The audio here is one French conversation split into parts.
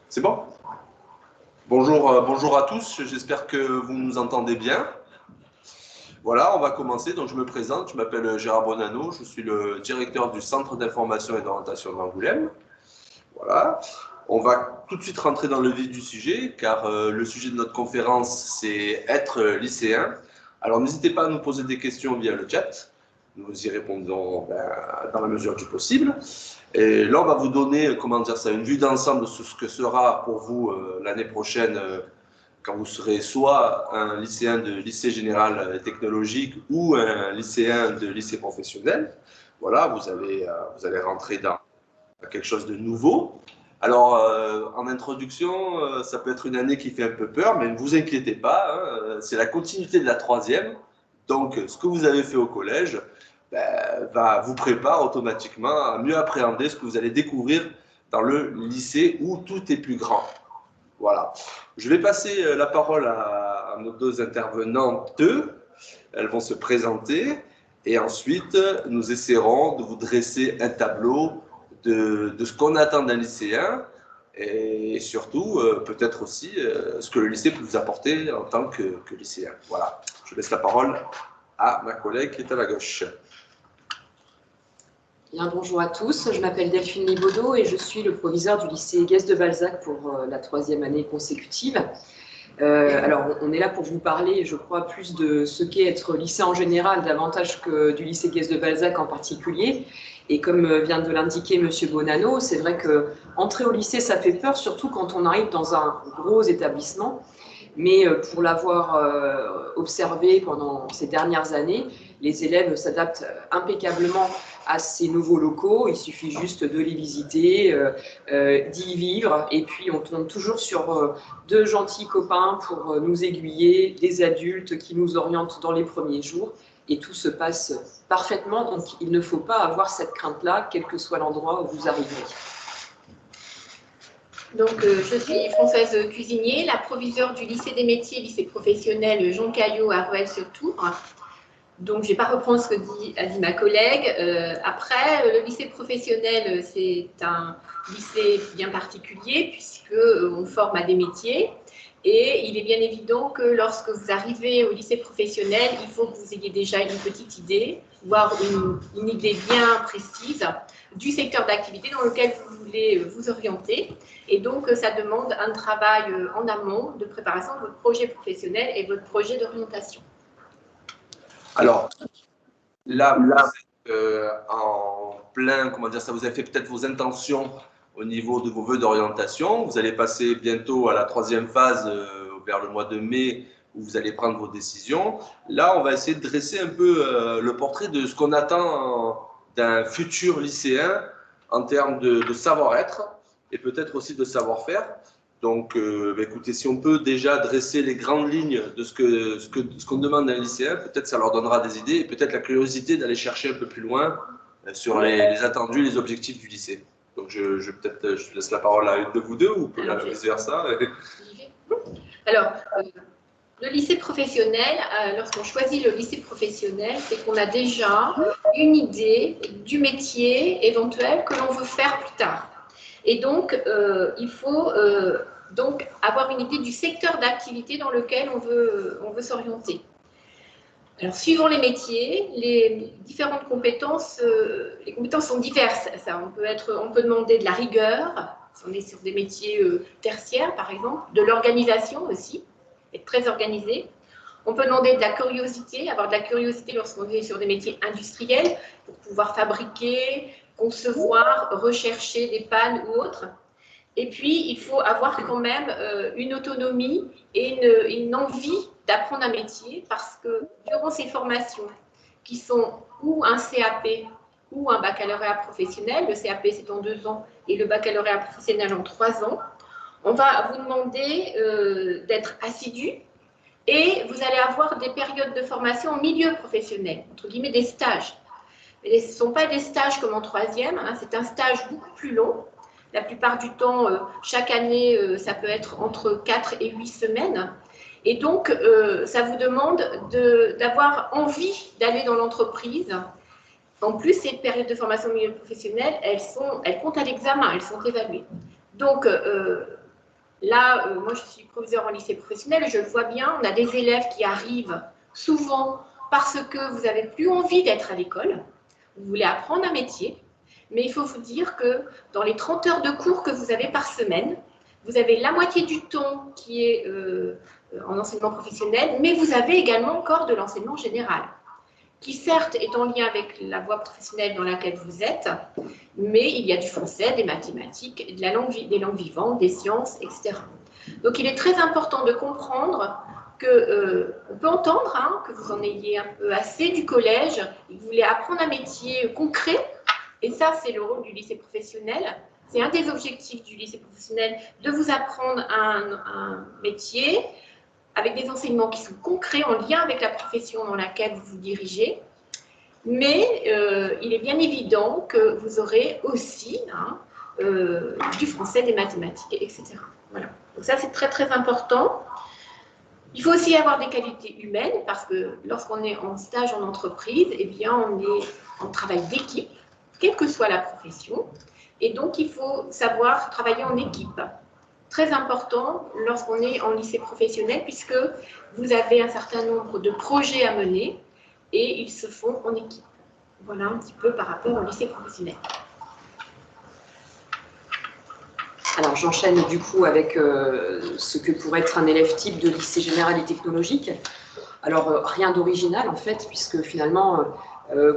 C'est bon? Bonjour à tous, j'espère que vous nous entendez bien. Voilà, on va commencer. Donc, je me présente, je m'appelle Gérard Bonanno, je suis le directeur du Centre d'information et d'orientation d'Angoulême. Voilà, on va tout de suite rentrer dans le vif du sujet, car le sujet de notre conférence, c'est être lycéen. Alors, n'hésitez pas à nous poser des questions via le chat. Nous y répondrons dans la mesure du possible. Et là, on va vous donner, comment dire ça, une vue d'ensemble de ce que sera pour vous l'année prochaine, quand vous serez soit un lycéen de lycée général et technologique ou un lycéen de lycée professionnel. Voilà, vous allez rentrer dans quelque chose de nouveau. Alors, en introduction, ça peut être une année qui fait un peu peur, mais ne vous inquiétez pas, hein, c'est la continuité de la troisième. Donc, ce que vous avez fait au collège vous prépare automatiquement à mieux appréhender ce que vous allez découvrir dans le lycée où tout est plus grand. Voilà. Je vais passer la parole à nos deux intervenantes. Elles vont se présenter et ensuite, nous essaierons de vous dresser un tableau de ce qu'on attend d'un lycéen et surtout, peut-être aussi, ce que le lycée peut vous apporter en tant que lycéen. Voilà. Je laisse la parole à ma collègue qui est à ma gauche. Bien, bonjour à tous, je m'appelle Delphine Libaudot et je suis le proviseur du lycée Guès de Balzac pour la troisième année consécutive. Alors, on est là pour vous parler, je crois, plus de ce qu'est être lycéen en général, davantage que du lycée Guès de Balzac en particulier. Et comme vient de l'indiquer M. Bonanno, c'est vrai qu'entrer au lycée, ça fait peur, surtout quand on arrive dans un gros établissement. Mais pour l'avoir observé pendant ces dernières années, les élèves s'adaptent impeccablement à ces nouveaux locaux. Il suffit juste de les visiter, d'y vivre. Et puis, on tombe toujours sur deux gentils copains pour nous aiguiller, des adultes qui nous orientent dans les premiers jours. Et tout se passe parfaitement. Donc, il ne faut pas avoir cette crainte-là, quel que soit l'endroit où vous arriverez. Donc, je suis Françoise Cuisinier, la proviseure du lycée des métiers, lycée professionnel Jean Caillot à Rueil-sur-Tour. Donc, je ne vais pas reprendre ce que a dit ma collègue. Après, le lycée professionnel, c'est un lycée bien particulier puisqu'on forme à des métiers. Et il est bien évident que lorsque vous arrivez au lycée professionnel, il faut que vous ayez déjà une petite idée, voire une idée bien précise du secteur d'activité dans lequel vous voulez vous orienter. Et donc, ça demande un travail en amont de préparation de votre projet professionnel et votre projet d'orientation. Alors, là, vous êtes en plein, comment dire ça, vous avez fait peut-être vos intentions au niveau de vos vœux d'orientation. Vous allez passer bientôt à la troisième phase vers le mois de mai où vous allez prendre vos décisions. Là, on va essayer de dresser un peu le portrait de ce qu'on attend d'un futur lycéen en termes de savoir-être et peut-être aussi de savoir-faire. Donc, écoutez, si on peut déjà dresser les grandes lignes de ce qu'on demande d'un lycéen, peut-être ça leur donnera des idées et peut-être la curiosité d'aller chercher un peu plus loin sur les attendus, les objectifs du lycée. Donc, je laisse la parole à une de vous deux ou vice-versa. Alors, le lycée professionnel, lorsqu'on choisit le lycée professionnel, c'est qu'on a déjà une idée du métier éventuel que l'on veut faire plus tard. Et donc, il faut donc avoir une idée du secteur d'activité dans lequel on veut s'orienter. Alors, suivant les métiers, les différentes compétences, les compétences sont diverses. Ça, on peut demander de la rigueur, si on est sur des métiers tertiaires, par exemple, de l'organisation aussi, être très organisé. On peut demander de la curiosité, avoir de la curiosité lorsqu'on est sur des métiers industriels, pour pouvoir fabriquer, concevoir, rechercher des pannes ou autres. Et puis, il faut avoir quand même une autonomie et une envie d'apprendre un métier parce que durant ces formations qui sont ou un CAP ou un baccalauréat professionnel, le CAP c'est en 2 ans et le baccalauréat professionnel en 3 ans, on va vous demander d'être assidu et vous allez avoir des périodes de formation en milieu professionnel, entre guillemets des stages. Mais ce ne sont pas des stages comme en troisième, hein, c'est un stage beaucoup plus long. La plupart du temps, chaque année, ça peut être entre 4 et 8 semaines. Et donc, ça vous demande d'avoir envie d'aller dans l'entreprise. En plus, ces périodes de formation au milieu professionnel, elles comptent à l'examen, elles sont évaluées. Donc, Là, moi, je suis proviseur en lycée professionnel et je le vois bien, on a des élèves qui arrivent souvent parce que vous n'avez plus envie d'être à l'école, vous voulez apprendre un métier, mais il faut vous dire que dans les 30 heures de cours que vous avez par semaine, vous avez la moitié du temps qui est en enseignement professionnel, mais vous avez également encore de l'enseignement général, qui certes est en lien avec la voie professionnelle dans laquelle vous êtes, mais il y a du français, des mathématiques, de la langue, des langues vivantes, des sciences, etc. Donc il est très important de comprendre que on peut entendre que vous en ayez un peu assez du collège, et que vous voulez apprendre un métier concret, et ça c'est le rôle du lycée professionnel. C'est un des objectifs du lycée professionnel, de vous apprendre un métier avec des enseignements qui sont concrets, en lien avec la profession dans laquelle vous vous dirigez. Mais il est bien évident que vous aurez aussi du français, des mathématiques, etc. Voilà. Donc ça, c'est très, très important. Il faut aussi avoir des qualités humaines, parce que lorsqu'on est en stage en entreprise, eh bien, on est en travail d'équipe, quelle que soit la profession. Et donc, il faut savoir travailler en équipe. Très important lorsqu'on est en lycée professionnel, puisque vous avez un certain nombre de projets à mener et ils se font en équipe. Voilà un petit peu par rapport au lycée professionnel. Alors j'enchaîne du coup avec ce que pourrait être un élève type de lycée général et technologique. Alors rien d'original en fait, puisque finalement,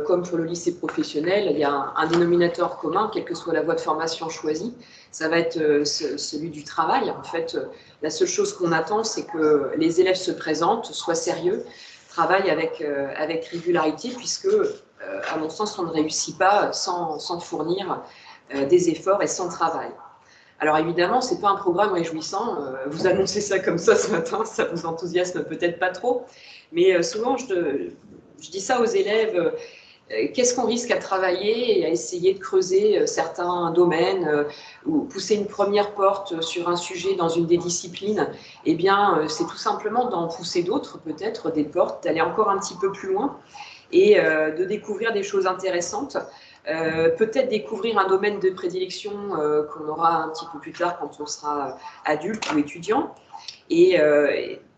comme pour le lycée professionnel, il y a un dénominateur commun, quelle que soit la voie de formation choisie, ça va être celui du travail. En fait, la seule chose qu'on attend, c'est que les élèves se présentent, soient sérieux, travaillent avec régularité, puisque, à mon sens, on ne réussit pas sans fournir des efforts et sans travail. Alors évidemment, ce n'est pas un programme réjouissant, vous annoncez ça comme ça ce matin, ça vous enthousiasme peut-être pas trop, mais souvent je dis ça aux élèves, qu'est-ce qu'on risque à travailler et à essayer de creuser certains domaines ou pousser une première porte sur un sujet dans une des disciplines, eh bien c'est tout simplement d'en pousser d'autres, peut-être des portes, d'aller encore un petit peu plus loin et de découvrir des choses intéressantes. Peut-être découvrir un domaine de prédilection qu'on aura un petit peu plus tard quand on sera adulte ou étudiant. Et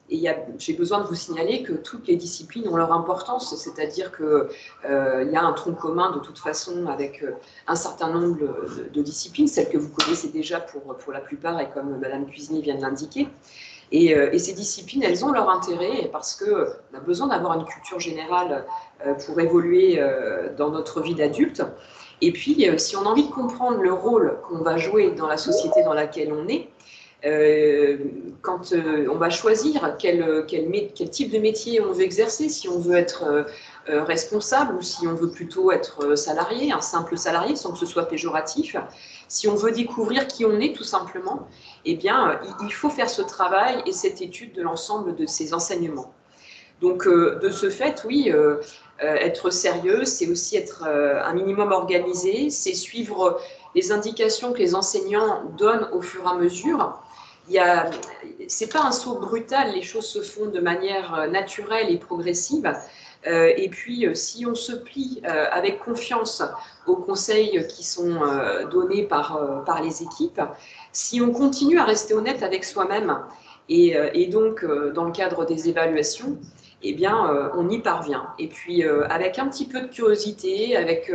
j'ai besoin de vous signaler que toutes les disciplines ont leur importance, c'est-à-dire qu'il y a un tronc commun de toute façon avec un certain nombre de disciplines, celles que vous connaissez déjà pour la plupart et comme Madame Cuisinier vient de l'indiquer. Et ces disciplines, elles ont leur intérêt parce qu'on a besoin d'avoir une culture générale pour évoluer dans notre vie d'adulte. Et puis, si on a envie de comprendre le rôle qu'on va jouer dans la société dans laquelle on est, quand on va choisir quel type de métier on veut exercer, si on veut être responsable ou si on veut plutôt être salarié, un simple salarié, sans que ce soit péjoratif, si on veut découvrir qui on est tout simplement, eh bien, il faut faire ce travail et cette étude de l'ensemble de ces enseignements. Donc, de ce fait, oui, être sérieux, c'est aussi être un minimum organisé, c'est suivre les indications que les enseignants donnent au fur et à mesure. C'est pas un saut brutal, les choses se font de manière naturelle et progressive. Et puis, si on se plie avec confiance aux conseils qui sont donnés par les équipes, si on continue à rester honnête avec soi-même et donc dans le cadre des évaluations, eh bien, on y parvient. Et puis, avec un petit peu de curiosité, avec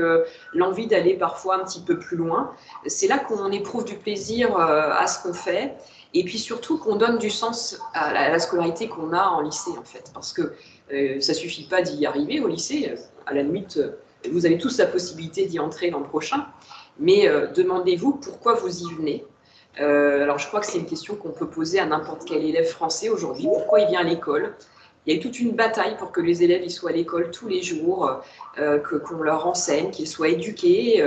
l'envie d'aller parfois un petit peu plus loin, c'est là qu'on éprouve du plaisir à ce qu'on fait. Et puis surtout qu'on donne du sens à la scolarité qu'on a en lycée, en fait. Parce que ça ne suffit pas d'y arriver au lycée. À la limite, vous avez tous la possibilité d'y entrer l'an prochain. Mais demandez-vous pourquoi vous y venez. Alors je crois que c'est une question qu'on peut poser à n'importe quel élève français aujourd'hui. Pourquoi il vient à l'école ? Il y a eu toute une bataille pour que les élèves ils soient à l'école tous les jours, qu'on leur enseigne, qu'ils soient éduqués.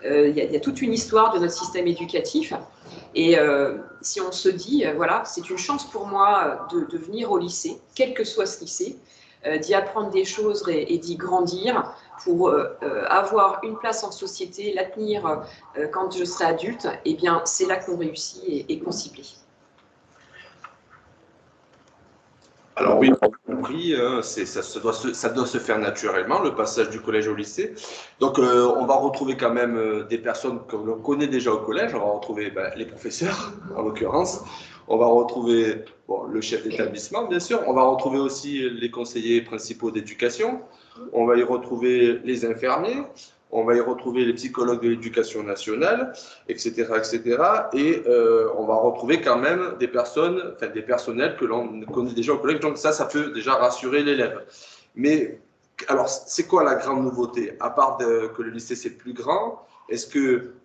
Il y a toute une histoire de notre système éducatif. Et si on se dit, voilà, c'est une chance pour moi de venir au lycée, quel que soit ce lycée, d'y apprendre des choses et d'y grandir pour avoir une place en société, la tenir quand je serai adulte, eh bien, c'est là qu'on réussit et qu'on s'y plie. Alors oui, on a compris, ça doit se faire naturellement, le passage du collège au lycée. Donc on va retrouver quand même des personnes que l'on connaît déjà au collège, on va retrouver les professeurs en l'occurrence. On va retrouver bon, le chef d'établissement, bien sûr. On va retrouver aussi les conseillers principaux d'éducation. On va y retrouver les infirmiers. On va y retrouver les psychologues de l'éducation nationale, etc., etc. Et on va retrouver quand même des personnes, enfin des personnels que l'on connaît déjà au collège. Donc ça peut déjà rassurer l'élève. Mais alors, c'est quoi la grande nouveauté? À part que le lycée c'est plus grand, est-ce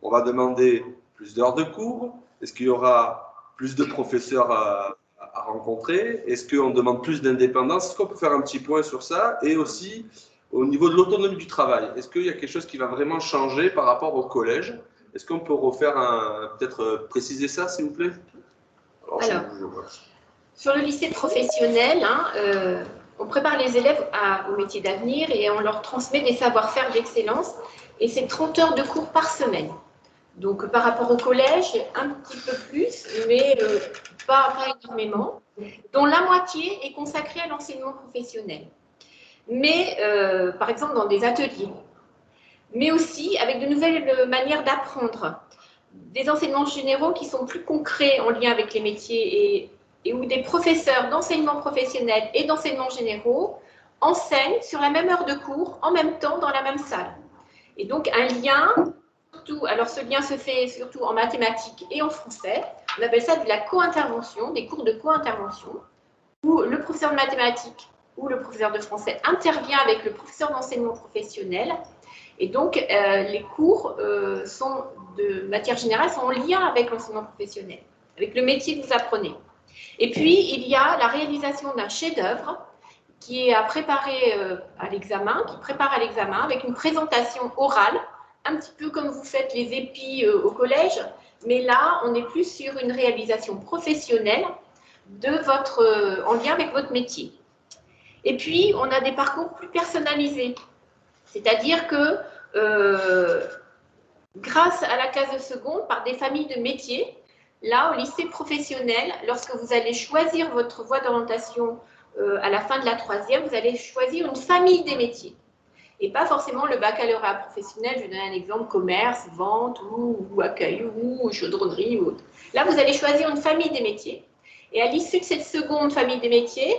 qu'on va demander plus d'heures de cours? Est-ce qu'il y aura plus de professeurs à rencontrer? Est-ce qu'on demande plus d'indépendance? Est-ce qu'on peut faire un petit point sur ça? Et aussi, au niveau de l'autonomie du travail, est-ce qu'il y a quelque chose qui va vraiment changer par rapport au collège? Est-ce qu'on peut refaire peut-être préciser ça, s'il vous plaît? Alors, sur le lycée professionnel, on prépare les élèves au métier d'avenir et on leur transmet des savoir-faire d'excellence. Et c'est 30 heures de cours par semaine. Donc, par rapport au collège, un petit peu plus, mais pas énormément, dont la moitié est consacrée à l'enseignement professionnel. Mais, par exemple, dans des ateliers, mais aussi avec de nouvelles manières d'apprendre, des enseignements généraux qui sont plus concrets en lien avec les métiers et où des professeurs d'enseignement professionnel et d'enseignement généraux enseignent sur la même heure de cours, en même temps, dans la même salle. Et donc, un lien, alors ce lien se fait surtout en mathématiques et en français, on appelle ça de la co-intervention, des cours de co-intervention, où le professeur de mathématiques ou le professeur de français intervient avec le professeur d'enseignement professionnel. Et donc, les cours de matière générale sont en lien avec l'enseignement professionnel, avec le métier que vous apprenez. Et puis, il y a la réalisation d'un chef-d'œuvre qui est à préparer à l'examen, qui prépare à l'examen avec une présentation orale, un petit peu comme vous faites les épis au collège, mais là, on est plus sur une réalisation professionnelle en lien avec votre métier. Et puis, on a des parcours plus personnalisés, c'est-à-dire que grâce à la classe de seconde, par des familles de métiers, là, au lycée professionnel, lorsque vous allez choisir votre voie d'orientation à la fin de la troisième, vous allez choisir une famille des métiers. Et pas forcément le baccalauréat professionnel, je vais donner un exemple, commerce, vente, ou accueil, ou chaudronnerie, ou autre. Là, vous allez choisir une famille des métiers. Et à l'issue de cette seconde famille des métiers,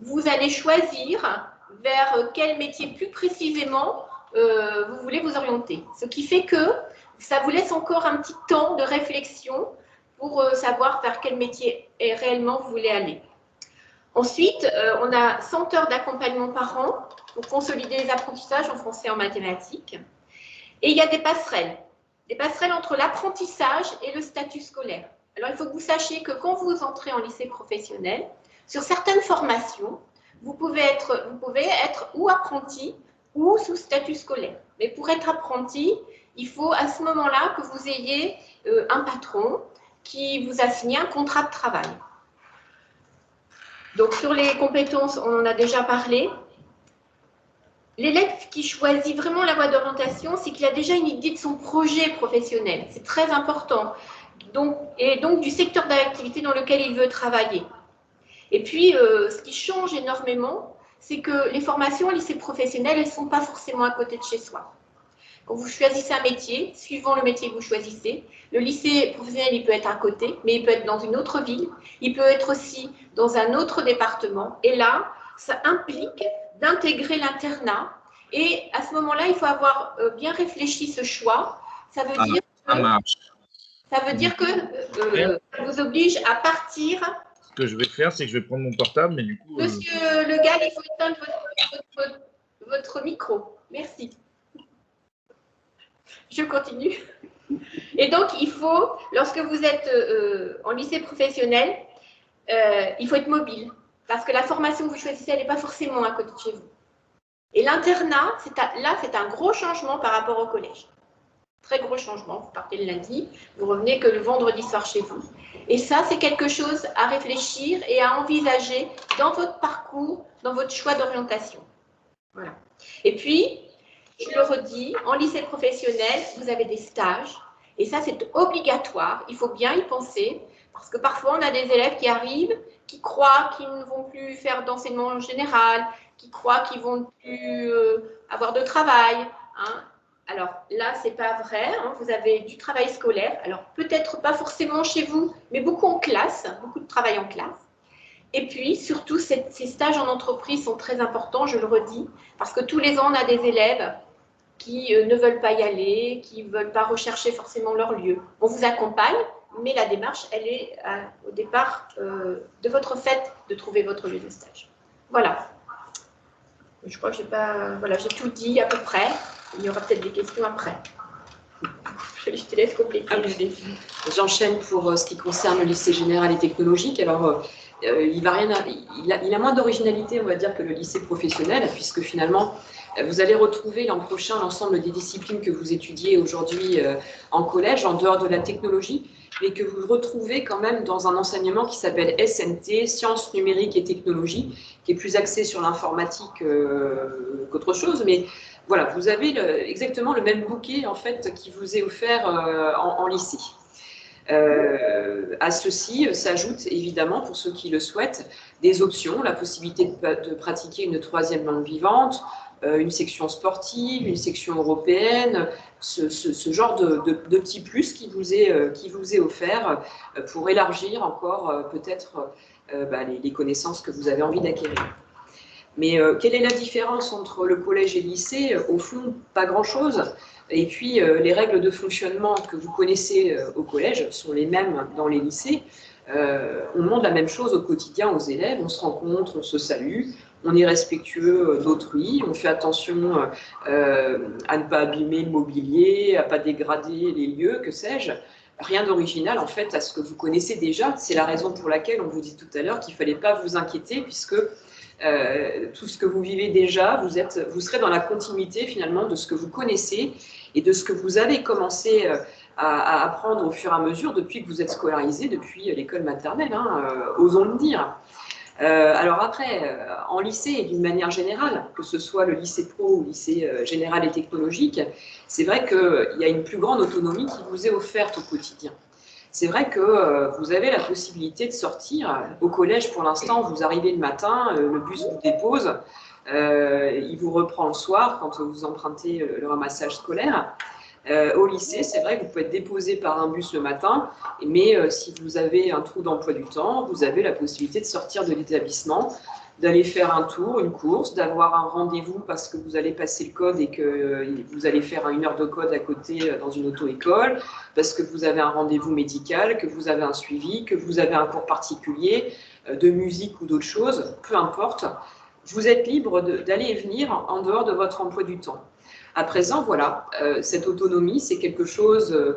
vous allez choisir vers quel métier plus précisément vous voulez vous orienter. Ce qui fait que ça vous laisse encore un petit temps de réflexion pour savoir vers quel métier réellement vous voulez aller. Ensuite, on a 100 heures d'accompagnement par an pour consolider les apprentissages en français et en mathématiques. Et il y a des passerelles entre l'apprentissage et le statut scolaire. Alors, il faut que vous sachiez que quand vous entrez en lycée professionnel, sur certaines formations, vous pouvez être ou apprenti ou sous statut scolaire. Mais pour être apprenti, il faut à ce moment-là que vous ayez un patron qui vous a signé un contrat de travail. Donc, sur les compétences, on en a déjà parlé. L'élève qui choisit vraiment la voie d'orientation, c'est qu'il a déjà une idée de son projet professionnel. C'est très important. Et donc, du secteur d'activité dans lequel il veut travailler. Et puis, ce qui change énormément, c'est que les formations au lycée professionnel, elles ne sont pas forcément à côté de chez soi. Quand vous choisissez un métier, suivant le métier que vous choisissez, le lycée professionnel, il peut être à côté, mais il peut être dans une autre ville, il peut être aussi dans un autre département. Et là, ça implique d'intégrer l'internat. Et à ce moment-là, il faut avoir bien réfléchi ce choix. Ça veut dire que ça vous oblige à partir. Ce que je vais faire, c'est que je vais prendre mon portable, mais du coup… Monsieur Le Gall, il faut éteindre votre micro. Merci. Je continue. Et donc, il faut, lorsque vous êtes en lycée professionnel, il faut être mobile. Parce que la formation que vous choisissez, elle n'est pas forcément à côté de chez vous. Et l'internat, c'est un gros changement par rapport au collège. Très gros changement. Vous partez le lundi, vous revenez que le vendredi soir chez vous. Et ça, c'est quelque chose à réfléchir et à envisager dans votre parcours, dans votre choix d'orientation. Voilà. Et puis, je le redis, en lycée professionnel, vous avez des stages. Et ça, c'est obligatoire. Il faut bien y penser. Parce que parfois, on a des élèves qui arrivent, qui croient qu'ils ne vont plus faire d'enseignement général, qui croient qu'ils ne vont plus avoir de travail. Hein. Alors là, c'est pas vrai, hein. Vous avez du travail scolaire. Alors peut-être pas forcément chez vous, mais beaucoup en classe, beaucoup de travail en classe. Et puis surtout, ces stages en entreprise sont très importants, je le redis, parce que tous les ans, on a des élèves qui ne veulent pas y aller, qui ne veulent pas rechercher forcément leur lieu. On vous accompagne, mais la démarche, elle est au départ de votre fait de trouver votre lieu de stage. Voilà. Je crois que j'ai tout dit à peu près. Il y aura peut-être des questions après. Je te laisse compléter. J'enchaîne pour ce qui concerne le lycée général et technologique. Alors, il a moins d'originalité, on va dire, que le lycée professionnel, puisque finalement, vous allez retrouver l'an prochain l'ensemble des disciplines que vous étudiez aujourd'hui en collège, en dehors de la technologie, mais que vous retrouvez quand même dans un enseignement qui s'appelle SNT, Sciences numériques et technologies, qui est plus axé sur l'informatique qu'autre chose, mais voilà, vous avez exactement le même bouquet en fait qui vous est offert en lycée. À ceci s'ajoutent évidemment, pour ceux qui le souhaitent, des options, la possibilité de pratiquer une troisième langue vivante, une section sportive, une section européenne, ce genre de petits plus qui vous est offert pour élargir encore peut-être les connaissances que vous avez envie d'acquérir. Mais quelle est la différence entre le collège et le lycée? Au fond, pas grand-chose. Et puis, les règles de fonctionnement que vous connaissez au collège sont les mêmes dans les lycées. On demande la même chose au quotidien aux élèves. On se rencontre, on se salue, on est respectueux d'autrui, on fait attention à ne pas abîmer le mobilier, à ne pas dégrader les lieux, que sais-je. Rien d'original en fait à ce que vous connaissez déjà. C'est la raison pour laquelle on vous dit tout à l'heure qu'il ne fallait pas vous inquiéter, puisque tout ce que vous vivez déjà, vous serez dans la continuité finalement de ce que vous connaissez et de ce que vous avez commencé à apprendre au fur et à mesure depuis que vous êtes scolarisé, depuis l'école maternelle, osons le dire. Alors après, en lycée et d'une manière générale, que ce soit le lycée pro ou le lycée général et technologique, c'est vrai qu'il y a une plus grande autonomie qui vous est offerte au quotidien. C'est vrai que vous avez la possibilité de sortir. Au collège, pour l'instant, vous arrivez le matin, le bus vous dépose, il vous reprend le soir quand vous empruntez le ramassage scolaire. Au lycée, c'est vrai que vous pouvez être déposé par un bus le matin, mais si vous avez un trou d'emploi du temps, vous avez la possibilité de sortir de l'établissement, d'aller faire un tour, une course, d'avoir un rendez-vous parce que vous allez passer le code et que vous allez faire une heure de code à côté dans une auto-école, parce que vous avez un rendez-vous médical, que vous avez un suivi, que vous avez un cours particulier de musique ou d'autres choses, peu importe. Vous êtes libre d'aller et venir en dehors de votre emploi du temps. À présent, voilà, cette autonomie, c'est quelque chose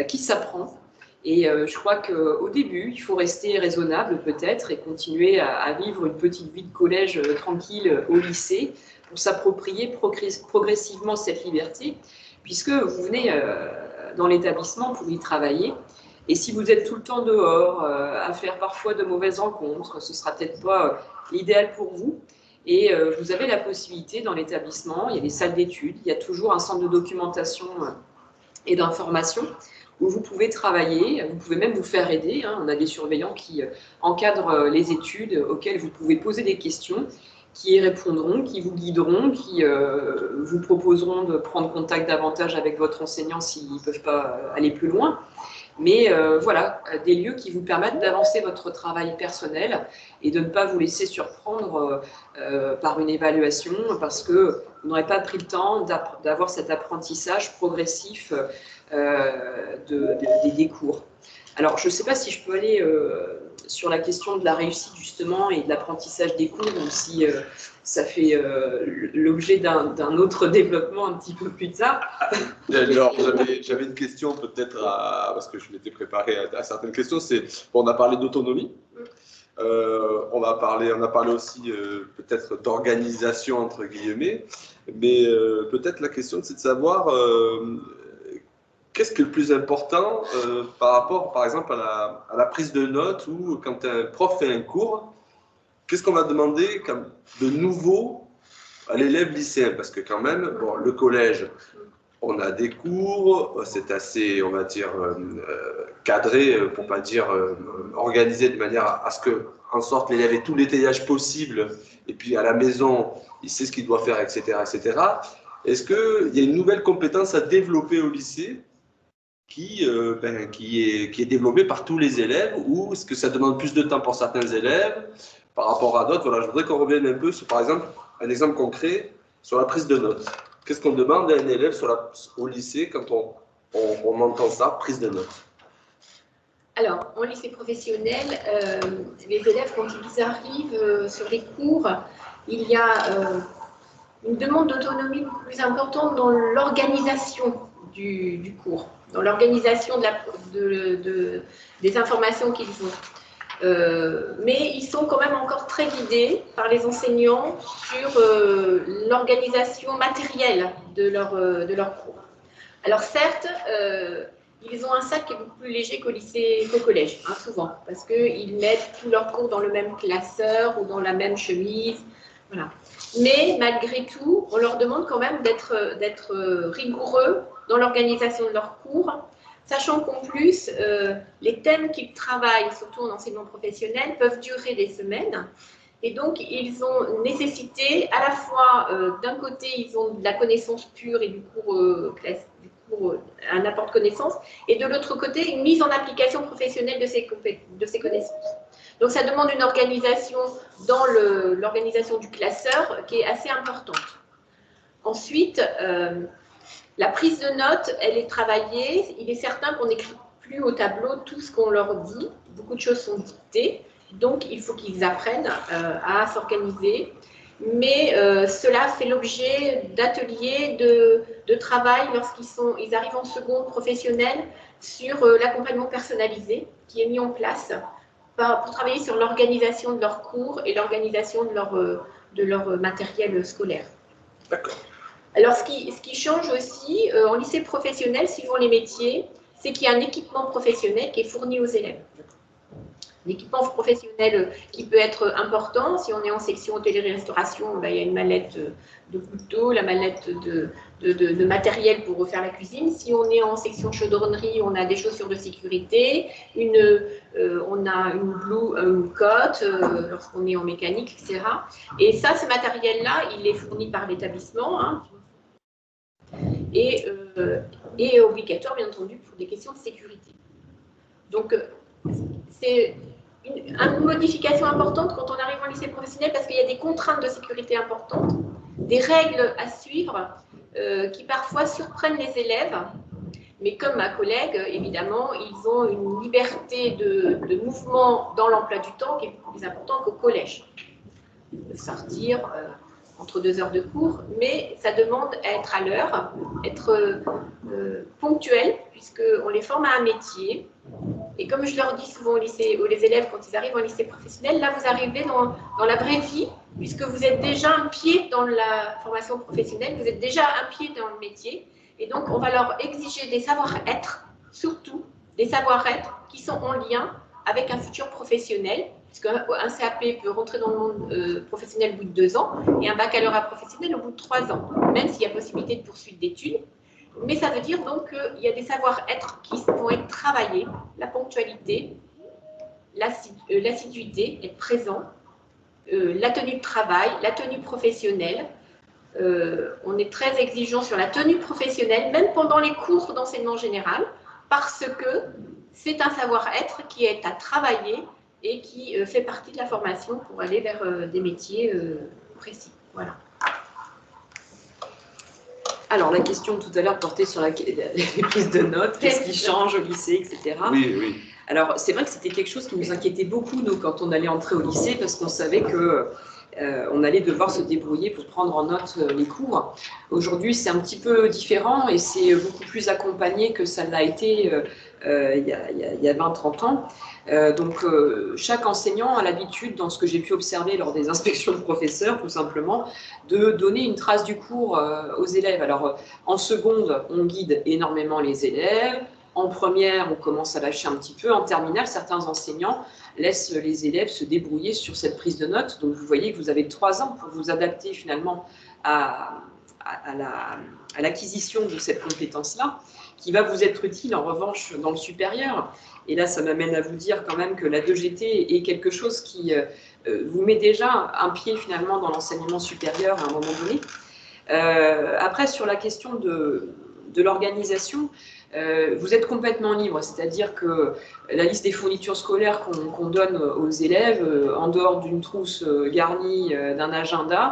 qui s'apprend. Et je crois qu'au début, il faut rester raisonnable peut-être et continuer à vivre une petite vie de collège tranquille au lycée pour s'approprier progressivement cette liberté, puisque vous venez dans l'établissement pour y travailler. Et si vous êtes tout le temps dehors, à faire parfois de mauvaises rencontres, ce ne sera peut-être pas l'idéal pour vous. Et vous avez la possibilité dans l'établissement, il y a des salles d'études, il y a toujours un centre de documentation et d'information où vous pouvez travailler, vous pouvez même vous faire aider. On a des surveillants qui encadrent les études auxquelles vous pouvez poser des questions, qui y répondront, qui vous guideront, qui vous proposeront de prendre contact davantage avec votre enseignant s'ils ne peuvent pas aller plus loin. Mais voilà, des lieux qui vous permettent d'avancer votre travail personnel et de ne pas vous laisser surprendre par une évaluation parce que vous n'aurez pas pris le temps d'avoir cet apprentissage progressif des cours. Alors, je ne sais pas si je peux aller sur la question de la réussite justement et de l'apprentissage des cours ou si ça fait l'objet d'un autre développement un petit peu plus tard. Alors, j'avais une question peut-être, parce que je m'étais préparé à certaines questions. Bon, on a parlé d'autonomie. On a parlé aussi peut-être d'organisation entre guillemets, mais peut-être la question c'est de savoir qu'est-ce qui est le plus important par rapport, par exemple, à la prise de notes ou quand un prof fait un cours, qu'est-ce qu'on va demander de nouveau à l'élève lycéen? Parce que quand même, bon, le collège, on a des cours, c'est assez, on va dire, cadré, pour ne pas dire organisé de manière à ce que, en sorte, l'élève ait tout l'étayage possible, et puis à la maison, il sait ce qu'il doit faire, etc., etc. Est-ce qu'il y a une nouvelle compétence à développer au lycée qui est développée par tous les élèves, ou est-ce que ça demande plus de temps pour certains élèves par rapport à d'autres? Voilà, je voudrais qu'on revienne un peu sur, par exemple, un exemple concret sur la prise de notes. Qu'est-ce qu'on demande à un élève au lycée quand on entend ça, prise de notes? Alors, en lycée professionnel, les élèves, quand ils arrivent sur les cours, il y a une demande d'autonomie beaucoup plus importante dans l'organisation du cours, dans l'organisation des informations qu'ils ont. Mais ils sont quand même encore très guidés par les enseignants sur l'organisation matérielle de leur cours. Alors certes, ils ont un sac qui est beaucoup plus léger qu'au lycée, qu'au collège, hein, souvent, parce qu'ils mettent tous leurs cours dans le même classeur ou dans la même chemise. Voilà. Mais malgré tout, on leur demande quand même d'être rigoureux dans l'organisation de leurs cours, sachant qu'en plus, les thèmes qu'ils travaillent, surtout en enseignement professionnel, peuvent durer des semaines. Et donc, ils ont nécessité, à la fois, d'un côté, ils ont de la connaissance pure et du cours classique, un apport de connaissances, et de l'autre côté, une mise en application professionnelle de ces connaissances. Donc, ça demande une organisation dans l'organisation du classeur qui est assez importante. Ensuite, la prise de notes, elle est travaillée. Il est certain qu'on n'écrit plus au tableau tout ce qu'on leur dit. Beaucoup de choses sont dictées. Donc, il faut qu'ils apprennent à s'organiser. Mais cela fait l'objet d'ateliers de travail lorsqu'ils arrivent en seconde professionnelle sur l'accompagnement personnalisé qui est mis en place pour travailler sur l'organisation de leurs cours et l'organisation de leur matériel scolaire. D'accord. Alors, ce qui change aussi en lycée professionnel, suivant les métiers, c'est qu'il y a un équipement professionnel qui est fourni aux élèves. L'équipement professionnel qui peut être important. Si on est en section hôtellerie-restauration, ben, il y a une mallette de couteau, la mallette de matériel pour refaire la cuisine. Si on est en section chaudronnerie, on a des chaussures de sécurité, on a une cote lorsqu'on est en mécanique, etc. Et ça, ce matériel-là, il est fourni par l'établissement, hein, et est obligatoire, bien entendu, pour des questions de sécurité. Donc, c'est une modification importante quand on arrive en lycée professionnel parce qu'il y a des contraintes de sécurité importantes, des règles à suivre qui parfois surprennent les élèves. Mais comme ma collègue, évidemment, ils ont une liberté de mouvement dans l'emploi du temps qui est beaucoup plus importante qu'au collège. De sortir entre 2 heures de cours, mais ça demande à être à l'heure, être ponctuel, puisqu'on les forme à un métier. Et comme je leur dis souvent aux élèves quand ils arrivent en lycée professionnel, là vous arrivez dans la vraie vie, puisque vous êtes déjà un pied dans la formation professionnelle, vous êt déjà un pied dans le métier, et donc on va leur exiger des savoir-être, surtout des savoir-être qui sont en lien avec un futur professionnel, puisqu'un CAP peut rentrer dans le monde professionnel au bout de 2 ans, et un baccalauréat professionnel au bout de 3 ans, même s'il y a possibilité de poursuite d'études. Mais ça veut dire donc qu'il y a des savoir-être qui vont être travaillés, la ponctualité, l'assiduité, être présent, la tenue de travail, la tenue professionnelle. On est très exigeant sur la tenue professionnelle, même pendant les cours d'enseignement général, parce que c'est un savoir-être qui est à travailler et qui fait partie de la formation pour aller vers des métiers précis. Voilà. Alors, la question tout à l'heure portait sur les prises de notes, qu'est-ce qui change au lycée, etc. Oui, oui. Alors, c'est vrai que c'était quelque chose qui nous inquiétait beaucoup, nous, quand on allait entrer au lycée, parce qu'on savait que on allait devoir se débrouiller pour prendre en note les cours. Aujourd'hui, c'est un petit peu différent et c'est beaucoup plus accompagné que ça l'a été il y a 20-30 ans. Donc, chaque enseignant a l'habitude, dans ce que j'ai pu observer lors des inspections de professeurs, tout simplement, de donner une trace du cours aux élèves. Alors, en seconde, on guide énormément les élèves. En première, on commence à lâcher un petit peu. En terminale, certains enseignants laissent les élèves se débrouiller sur cette prise de notes. Donc, vous voyez que vous avez 3 ans pour vous adapter finalement à l'acquisition de cette compétence-là, qui va vous être utile en revanche dans le supérieur. Et là, ça m'amène à vous dire quand même que la 2GT est quelque chose qui vous met déjà un pied finalement dans l'enseignement supérieur à un moment donné. Après, sur la question de l'organisation, vous êtes complètement libre, c'est-à-dire que la liste des fournitures scolaires qu'on donne aux élèves, en dehors d'une trousse garnie d'un agenda,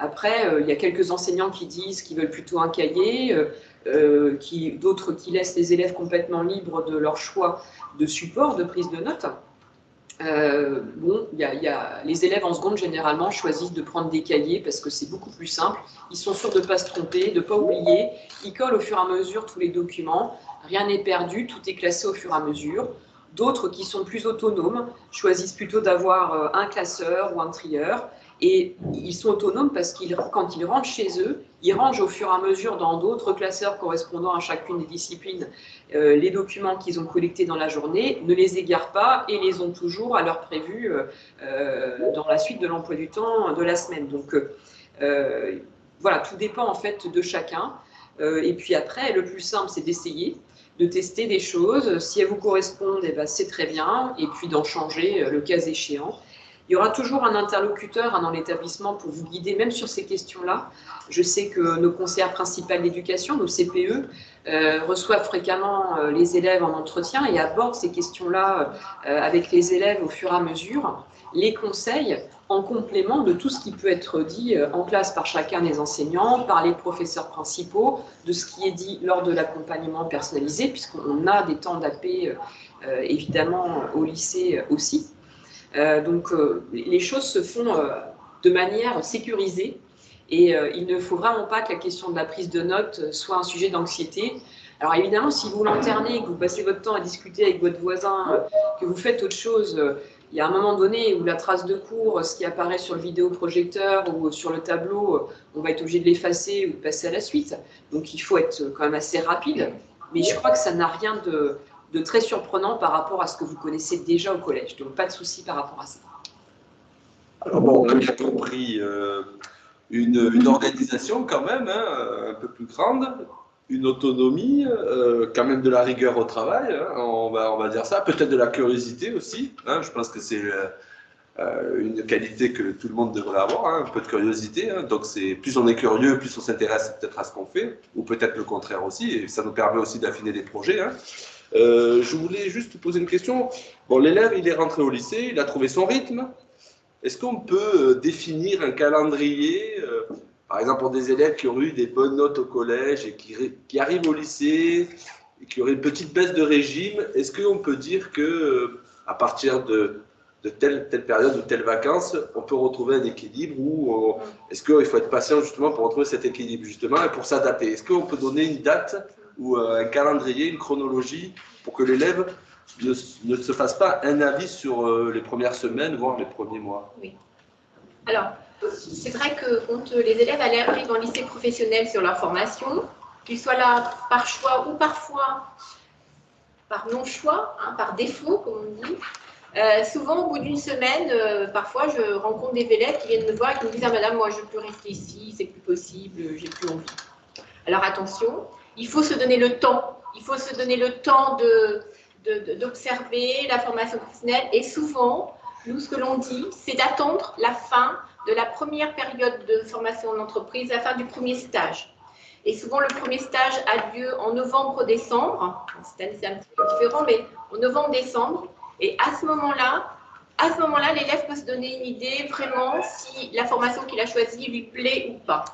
après, il y a quelques enseignants qui disent qu'ils veulent plutôt un cahier, d'autres qui laissent les élèves complètement libres de leur choix de support, de prise de notes. Les élèves en seconde, généralement, choisissent de prendre des cahiers parce que c'est beaucoup plus simple. Ils sont sûrs de ne pas se tromper, de ne pas oublier. Ils collent au fur et à mesure tous les documents. Rien n'est perdu, tout est classé au fur et à mesure. D'autres qui sont plus autonomes choisissent plutôt d'avoir un classeur ou un trieur. Et ils sont autonomes parce que quand ils rentrent chez eux, ils rangent au fur et à mesure dans d'autres classeurs correspondant à chacune des disciplines les documents qu'ils ont collectés dans la journée, ne les égarent pas et les ont toujours à l'heure prévue dans la suite de l'emploi du temps de la semaine. Donc voilà, tout dépend en fait de chacun. Et puis après, le plus simple, c'est d'essayer, de tester des choses. Si elles vous correspondent, eh ben, c'est très bien. Et puis d'en changer le cas échéant. Il y aura toujours un interlocuteur dans l'établissement pour vous guider, même sur ces questions-là. Je sais que nos conseillères principales d'éducation, nos CPE, reçoivent fréquemment les élèves en entretien et abordent ces questions-là avec les élèves au fur et à mesure, les conseils en complément de tout ce qui peut être dit en classe par chacun des enseignants, par les professeurs principaux, de ce qui est dit lors de l'accompagnement personnalisé, puisqu'on a des temps d'AP évidemment au lycée aussi. Donc les choses se font de manière sécurisée et il ne faut vraiment pas que la question de la prise de notes soit un sujet d'anxiété. Alors évidemment, si vous l'internez, que vous passez votre temps à discuter avec votre voisin, que vous faites autre chose, il y a un moment donné où la trace de cours, ce qui apparaît sur le vidéoprojecteur ou sur le tableau, on va être obligé de l'effacer ou de passer à la suite. Donc il faut être quand même assez rapide, mais je crois que ça n'a rien de très surprenant par rapport à ce que vous connaissez déjà au collège. Donc, pas de souci par rapport à ça. Alors bon, on a bien compris une organisation quand même, hein, un peu plus grande, une autonomie, quand même de la rigueur au travail, hein, on va dire ça, peut-être de la curiosité aussi. Hein, je pense que c'est une qualité que tout le monde devrait avoir, hein, un peu de curiosité. Hein, donc, plus on est curieux, plus on s'intéresse peut-être à ce qu'on fait, ou peut-être le contraire aussi, et ça nous permet aussi d'affiner des projets. Hein. Je voulais juste te poser une question. Bon, l'élève, il est rentré au lycée, il a trouvé son rythme. Est-ce qu'on peut définir un calendrier, par exemple pour des élèves qui ont eu des bonnes notes au collège et qui arrivent au lycée et qui auraient une petite baisse de régime? Est-ce qu'on peut dire que à partir de telle période ou telle vacances, on peut retrouver un équilibre ou est-ce qu'il faut être patient justement pour retrouver cet équilibre justement et pour s'adapter? Est-ce qu'on peut donner une date ou un calendrier, une chronologie pour que l'élève ne se fasse pas un avis sur les premières semaines, voire les premiers mois? Oui. Alors, c'est vrai que quand les élèves arrivent en lycée professionnel sur leur formation, qu'ils soient là par choix ou parfois par non-choix, hein, par défaut, comme on dit, souvent, au bout d'une semaine, parfois, je rencontre des élèves qui viennent me voir et qui me disent « Ah madame, moi je ne peux plus rester ici, c'est plus possible, j'ai plus envie. » Alors attention, il faut se donner le temps. Il faut se donner le temps d'observer la formation professionnelle. Et souvent, nous, ce que l'on dit, c'est d'attendre la fin de la première période de formation en entreprise, la fin du premier stage. Et souvent, le premier stage a lieu en novembre-décembre. Cette année, c'est un petit peu différent, mais en novembre-décembre. Et à ce moment-là, l'élève peut se donner une idée vraiment si la formation qu'il a choisie lui plaît ou pas.